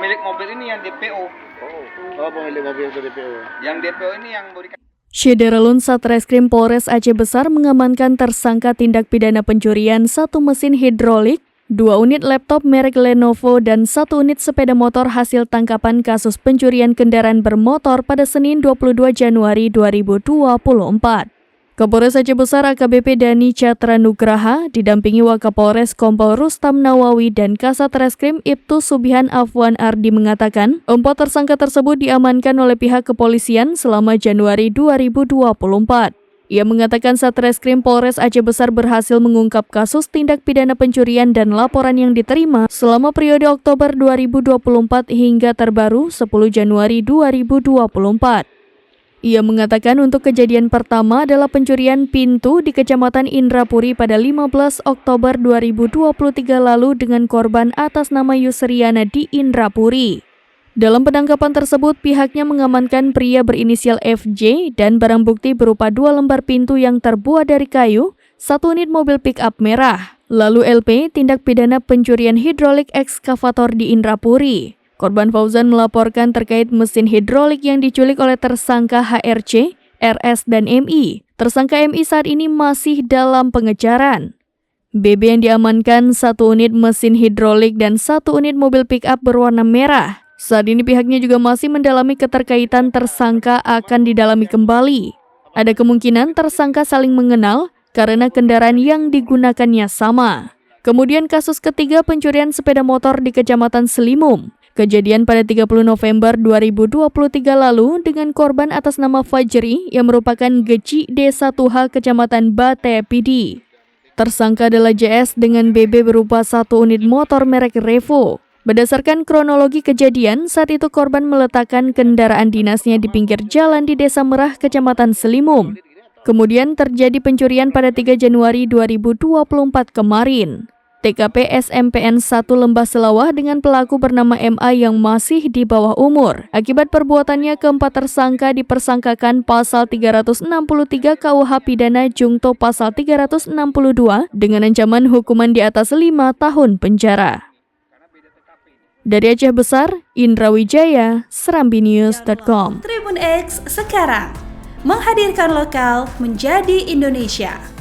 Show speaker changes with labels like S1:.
S1: Pemilik mobil ini yang DPO.
S2: Oh, pemilik mobil itu DPO.
S1: Yang DPO ini yang berikan.
S3: Syederalun Satreskrim Polres Aceh Besar mengamankan tersangka tindak pidana pencurian 1 mesin hidrolik, 2 unit laptop merek Lenovo, dan 1 unit sepeda motor hasil tangkapan kasus pencurian kendaraan bermotor pada Senin 22 Januari 2024. Kapolres Aceh Besar AKBP Dani Catra Nugraha didampingi Wakapolres Kompol Rustam Nawawi dan Kasat Reskrim Ibtu Subihan Afwan Ardi mengatakan, 4 tersangka tersebut diamankan oleh pihak kepolisian selama Januari 2024. Ia mengatakan Satreskrim Polres Aceh Besar berhasil mengungkap kasus tindak pidana pencurian dan laporan yang diterima selama periode Oktober 2024 hingga terbaru 10 Januari 2024. Ia mengatakan untuk kejadian pertama adalah pencurian pintu di Kecamatan Indrapuri pada 15 Oktober 2023 lalu dengan korban atas nama Yusriana di Indrapuri. Dalam penangkapan tersebut, pihaknya mengamankan pria berinisial FJ dan barang bukti berupa 2 lembar pintu yang terbuat dari kayu, 1 unit mobil pick-up merah. Lalu LP, tindak pidana pencurian hidrolik ekskavator di Indrapuri. Korban Fauzan melaporkan terkait mesin hidrolik yang diculik oleh tersangka HRC, RS, dan MI. Tersangka MI saat ini masih dalam pengejaran. BB yang diamankan 1 unit mesin hidrolik dan 1 unit mobil pick-up berwarna merah. Saat ini pihaknya juga masih mendalami keterkaitan tersangka akan didalami kembali. Ada kemungkinan tersangka saling mengenal karena kendaraan yang digunakannya sama. Kemudian kasus ketiga pencurian sepeda motor di Kecamatan Selimum. Kejadian pada 30 November 2023 lalu dengan korban atas nama Fajri yang merupakan Geci D1H Kecamatan Bate PD. Tersangka adalah JS dengan BB berupa 1 unit motor merek Revo. Berdasarkan kronologi kejadian, saat itu korban meletakkan kendaraan dinasnya di pinggir jalan di Desa Merah, Kecamatan Selimum. Kemudian terjadi pencurian pada 3 Januari 2024 kemarin. TKP SMPN 1 Lembah Selawah dengan pelaku bernama MA yang masih di bawah umur. Akibat perbuatannya, keempat tersangka dipersangkakan pasal 363 KUH Pidana Jungto pasal 362 dengan ancaman hukuman di atas 5 tahun penjara. Dari Aceh Besar, Indra Wijaya, SerambiNews.com.
S4: Tribun X sekarang menghadirkan lokal menjadi Indonesia.